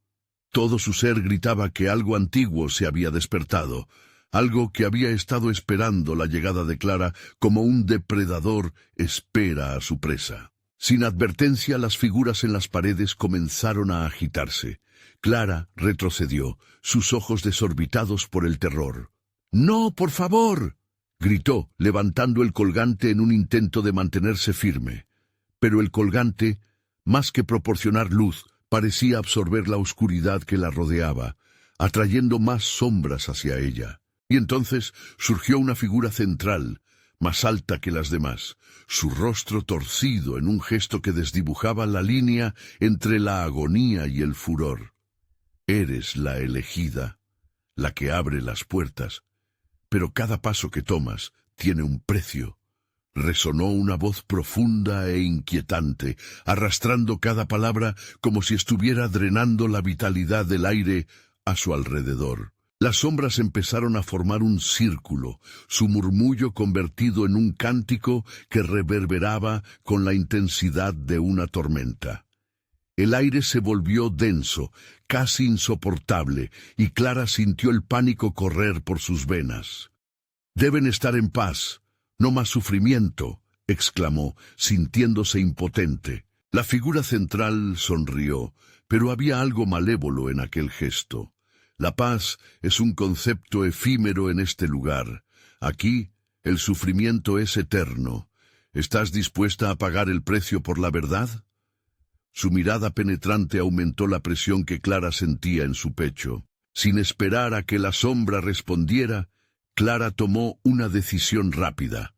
Todo su ser gritaba que algo antiguo se había despertado, algo que había estado esperando la llegada de Clara como un depredador espera a su presa. Sin advertencia, las figuras en las paredes comenzaron a agitarse. Clara retrocedió, sus ojos desorbitados por el terror. «¡No, por favor!», gritó, levantando el colgante en un intento de mantenerse firme. Pero el colgante, más que proporcionar luz, parecía absorber la oscuridad que la rodeaba, atrayendo más sombras hacia ella. Y entonces surgió una figura central, más alta que las demás, su rostro torcido en un gesto que desdibujaba la línea entre la agonía y el furor. «Eres la elegida, la que abre las puertas, pero cada paso que tomas tiene un precio», resonó una voz profunda e inquietante, arrastrando cada palabra como si estuviera drenando la vitalidad del aire a su alrededor. Las sombras empezaron a formar un círculo, su murmullo convertido en un cántico que reverberaba con la intensidad de una tormenta. El aire se volvió denso, casi insoportable, y Clara sintió el pánico correr por sus venas. «Deben estar en paz, no más sufrimiento», exclamó, sintiéndose impotente. La figura central sonrió, pero había algo malévolo en aquel gesto. La paz es un concepto efímero en este lugar. Aquí, el sufrimiento es eterno. ¿Estás dispuesta a pagar el precio por la verdad? Su mirada penetrante aumentó la presión que Clara sentía en su pecho. Sin esperar a que la sombra respondiera, Clara tomó una decisión rápida.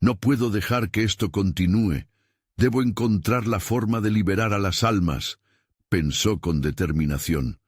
«No puedo dejar que esto continúe. Debo encontrar la forma de liberar a las almas», pensó con determinación.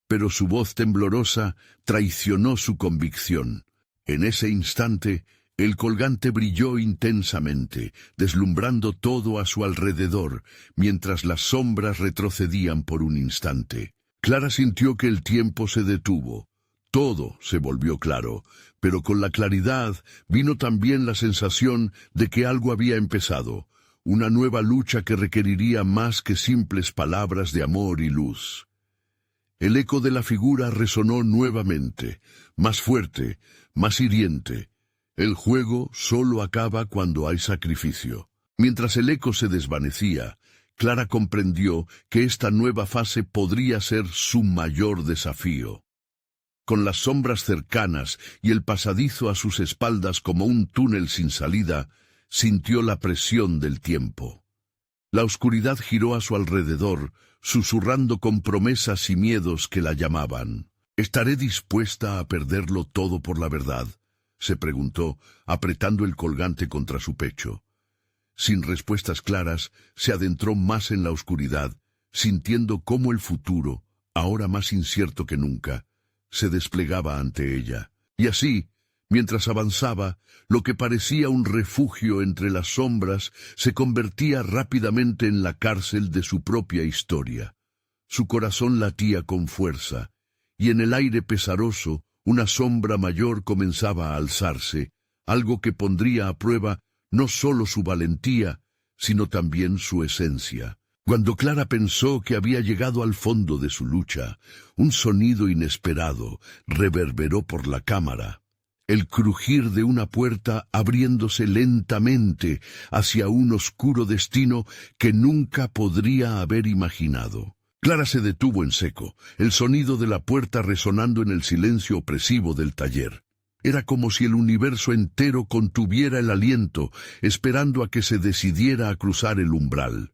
Pero su voz temblorosa traicionó su convicción. En ese instante, el colgante brilló intensamente, deslumbrando todo a su alrededor, mientras las sombras retrocedían por un instante. Clara sintió que el tiempo se detuvo. Todo se volvió claro, pero con la claridad vino también la sensación de que algo había empezado, una nueva lucha que requeriría más que simples palabras de amor y luz. El eco de la figura resonó nuevamente, más fuerte, más hiriente. El juego solo acaba cuando hay sacrificio. Mientras el eco se desvanecía, Clara comprendió que esta nueva fase podría ser su mayor desafío. Con las sombras cercanas y el pasadizo a sus espaldas como un túnel sin salida, sintió la presión del tiempo. La oscuridad giró a su alrededor, susurrando con promesas y miedos que la llamaban. «¿Estaré dispuesta a perderlo todo por la verdad?», se preguntó, apretando el colgante contra su pecho. Sin respuestas claras, se adentró más en la oscuridad, sintiendo cómo el futuro, ahora más incierto que nunca, se desplegaba ante ella. Y así, mientras avanzaba, lo que parecía un refugio entre las sombras se convertía rápidamente en la cárcel de su propia historia. Su corazón latía con fuerza, y en el aire pesaroso una sombra mayor comenzaba a alzarse, algo que pondría a prueba no solo su valentía, sino también su esencia. Cuando Clara pensó que había llegado al fondo de su lucha, un sonido inesperado reverberó por la cámara. El crujir de una puerta abriéndose lentamente hacia un oscuro destino que nunca podría haber imaginado. Clara se detuvo en seco, el sonido de la puerta resonando en el silencio opresivo del taller. Era como si el universo entero contuviera el aliento, esperando a que se decidiera a cruzar el umbral.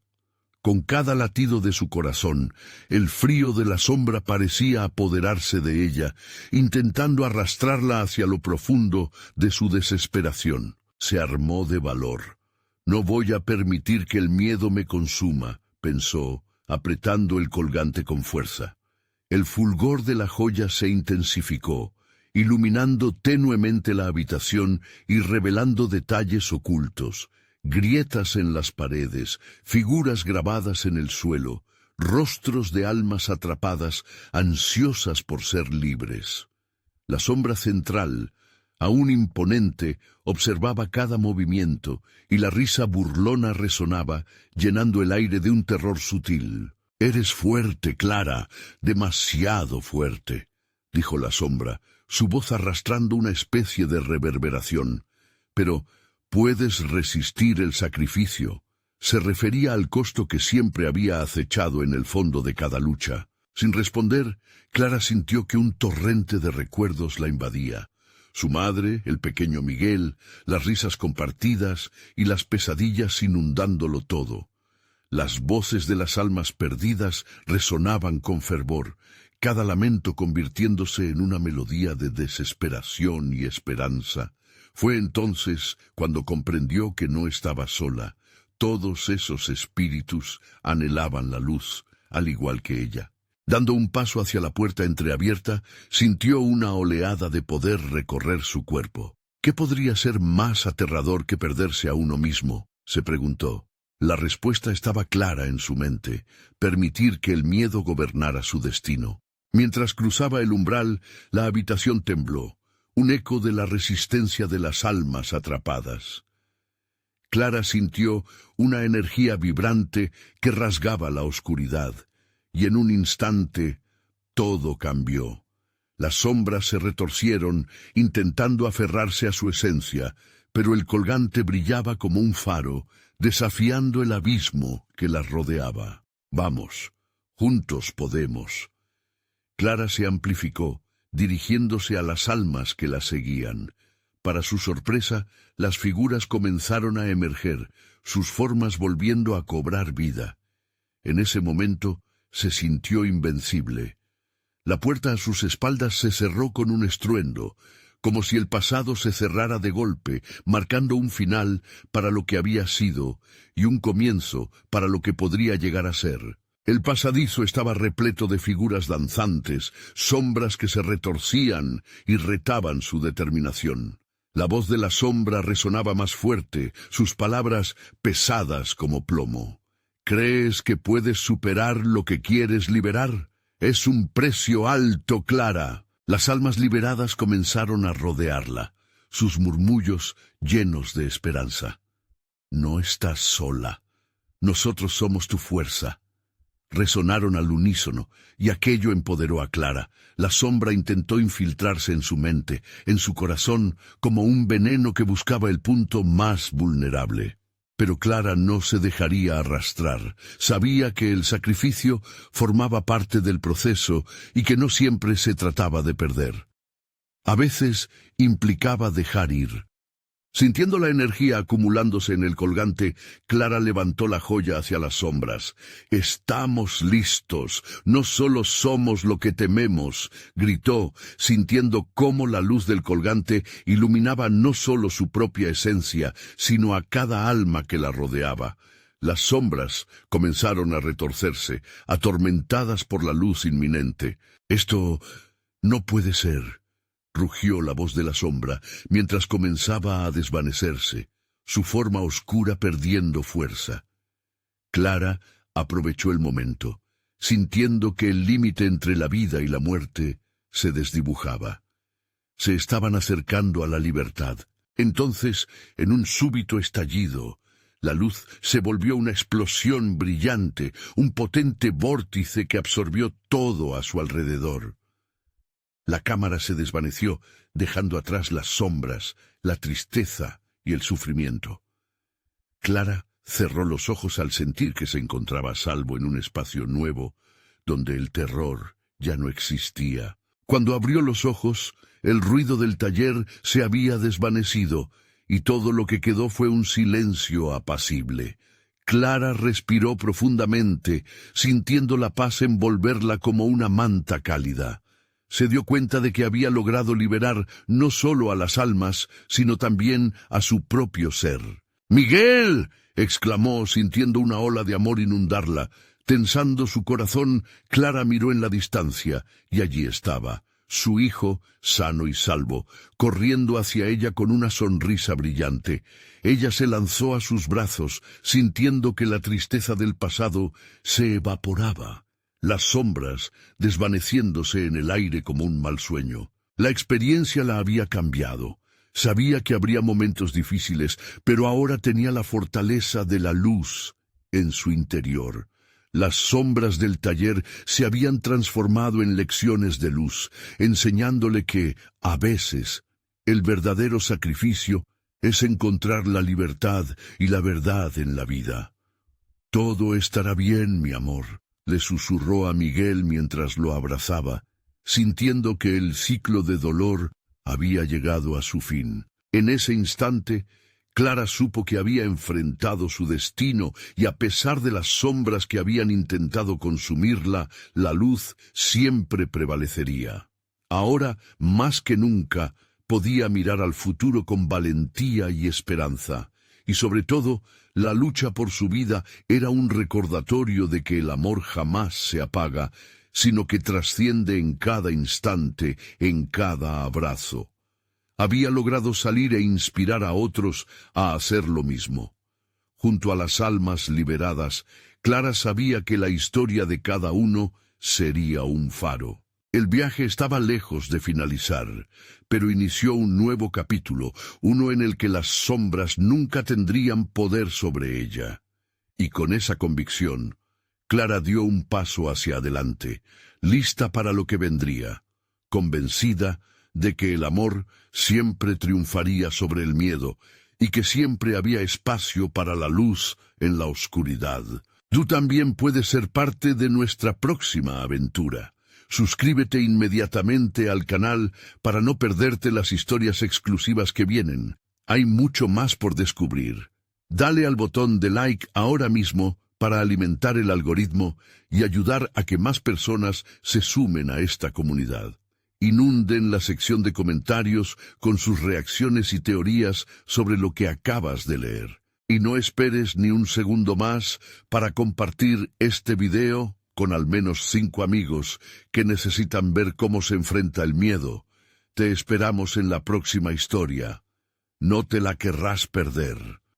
Con cada latido de su corazón, el frío de la sombra parecía apoderarse de ella, intentando arrastrarla hacia lo profundo de su desesperación. Se armó de valor. «No voy a permitir que el miedo me consuma», pensó, apretando el colgante con fuerza. El fulgor de la joya se intensificó, iluminando tenuemente la habitación y revelando detalles ocultos. Grietas en las paredes, figuras grabadas en el suelo, rostros de almas atrapadas, ansiosas por ser libres. La sombra central, Aún imponente, observaba cada movimiento, y la risa burlona resonaba, llenando el aire de un terror sutil. «Eres fuerte, Clara, demasiado fuerte», dijo la sombra, su voz arrastrando una especie de reverberación. «Pero puedes resistir el sacrificio». Se refería al costo que siempre había acechado en el fondo de cada lucha. Sin responder, Clara sintió que un torrente de recuerdos la invadía. Su madre, el pequeño Miguel, las risas compartidas y las pesadillas inundándolo todo. Las voces de las almas perdidas resonaban con fervor, cada lamento convirtiéndose en una melodía de desesperación y esperanza. Fue entonces cuando comprendió que no estaba sola. Todos esos espíritus anhelaban la luz, al igual que ella. Dando un paso hacia la puerta entreabierta, sintió una oleada de poder recorrer su cuerpo. ¿Qué podría ser más aterrador que perderse a uno mismo?, se preguntó. La respuesta estaba clara en su mente: permitir que el miedo gobernara su destino. Mientras cruzaba el umbral, la habitación tembló, un eco de la resistencia de las almas atrapadas. Clara sintió una energía vibrante que rasgaba la oscuridad, y en un instante todo cambió. Las sombras se retorcieron, intentando aferrarse a su esencia, pero el colgante brillaba como un faro, desafiando el abismo que las rodeaba. «Vamos, juntos podemos». Clara se amplificó, dirigiéndose a las almas que la seguían. Para su sorpresa, las figuras comenzaron a emerger, sus formas volviendo a cobrar vida. En ese momento se sintió invencible. La puerta a sus espaldas se cerró con un estruendo, como si el pasado se cerrara de golpe, marcando un final para lo que había sido y un comienzo para lo que podría llegar a ser. El pasadizo estaba repleto de figuras danzantes, sombras que se retorcían y retaban su determinación. La voz de la sombra resonaba más fuerte, sus palabras pesadas como plomo. ¿Crees que puedes superar lo que quieres liberar? Es un precio alto, Clara. Las almas liberadas comenzaron a rodearla, sus murmullos llenos de esperanza. No estás sola. Nosotros somos tu fuerza. Resonaron al unísono, y aquello empoderó a Clara. La sombra intentó infiltrarse en su mente, en su corazón, como un veneno que buscaba el punto más vulnerable. Pero Clara no se dejaría arrastrar. Sabía que el sacrificio formaba parte del proceso y que no siempre se trataba de perder. A veces implicaba dejar ir. Sintiendo la energía acumulándose en el colgante, Clara levantó la joya hacia las sombras. «Estamos listos, no solo somos lo que tememos», gritó, sintiendo cómo la luz del colgante iluminaba no solo su propia esencia, sino a cada alma que la rodeaba. Las sombras comenzaron a retorcerse, atormentadas por la luz inminente. «Esto no puede ser», rugió la voz de la sombra, mientras comenzaba a desvanecerse, su forma oscura perdiendo fuerza. Clara aprovechó el momento, sintiendo que el límite entre la vida y la muerte se desdibujaba. Se estaban acercando a la libertad. Entonces, en un súbito estallido, la luz se volvió una explosión brillante, un potente vórtice que absorbió todo a su alrededor. La cámara se desvaneció, dejando atrás las sombras, la tristeza y el sufrimiento. Clara cerró los ojos al sentir que se encontraba a salvo en un espacio nuevo, donde el terror ya no existía. Cuando abrió los ojos, el ruido del taller se había desvanecido, y todo lo que quedó fue un silencio apacible. Clara respiró profundamente, sintiendo la paz envolverla como una manta cálida. Se dio cuenta de que había logrado liberar no solo a las almas, sino también a su propio ser. «¡Miguel!», exclamó, sintiendo una ola de amor inundarla. Tensando su corazón, Clara miró en la distancia, y allí estaba, su hijo, sano y salvo, corriendo hacia ella con una sonrisa brillante. Ella se lanzó a sus brazos, sintiendo que la tristeza del pasado se evaporaba. Las sombras desvaneciéndose en el aire como un mal sueño. La experiencia la había cambiado. Sabía que habría momentos difíciles, pero ahora tenía la fortaleza de la luz en su interior. Las sombras del taller se habían transformado en lecciones de luz, enseñándole que, a veces, el verdadero sacrificio es encontrar la libertad y la verdad en la vida. «Todo estará bien, mi amor», le susurró a Miguel mientras lo abrazaba, sintiendo que el ciclo de dolor había llegado a su fin. En ese instante, Clara supo que había enfrentado su destino y a pesar de las sombras que habían intentado consumirla, la luz siempre prevalecería. Ahora, más que nunca, podía mirar al futuro con valentía y esperanza. Y sobre todo, la lucha por su vida era un recordatorio de que el amor jamás se apaga, sino que trasciende en cada instante, en cada abrazo. Había logrado salir e inspirar a otros a hacer lo mismo. Junto a las almas liberadas, Clara sabía que la historia de cada uno sería un faro. El viaje estaba lejos de finalizar, pero inició un nuevo capítulo, uno en el que las sombras nunca tendrían poder sobre ella. Y con esa convicción, Clara dio un paso hacia adelante, lista para lo que vendría, convencida de que el amor siempre triunfaría sobre el miedo y que siempre había espacio para la luz en la oscuridad. Tú también puedes ser parte de nuestra próxima aventura. Suscríbete inmediatamente al canal para no perderte las historias exclusivas que vienen. Hay mucho más por descubrir. Dale al botón de like ahora mismo para alimentar el algoritmo y ayudar a que más personas se sumen a esta comunidad. Inunden la sección de comentarios con sus reacciones y teorías sobre lo que acabas de leer. Y no esperes ni un segundo más para compartir este video con al menos 5 amigos que necesitan ver cómo se enfrenta el miedo. Te esperamos en la próxima historia. No te la querrás perder.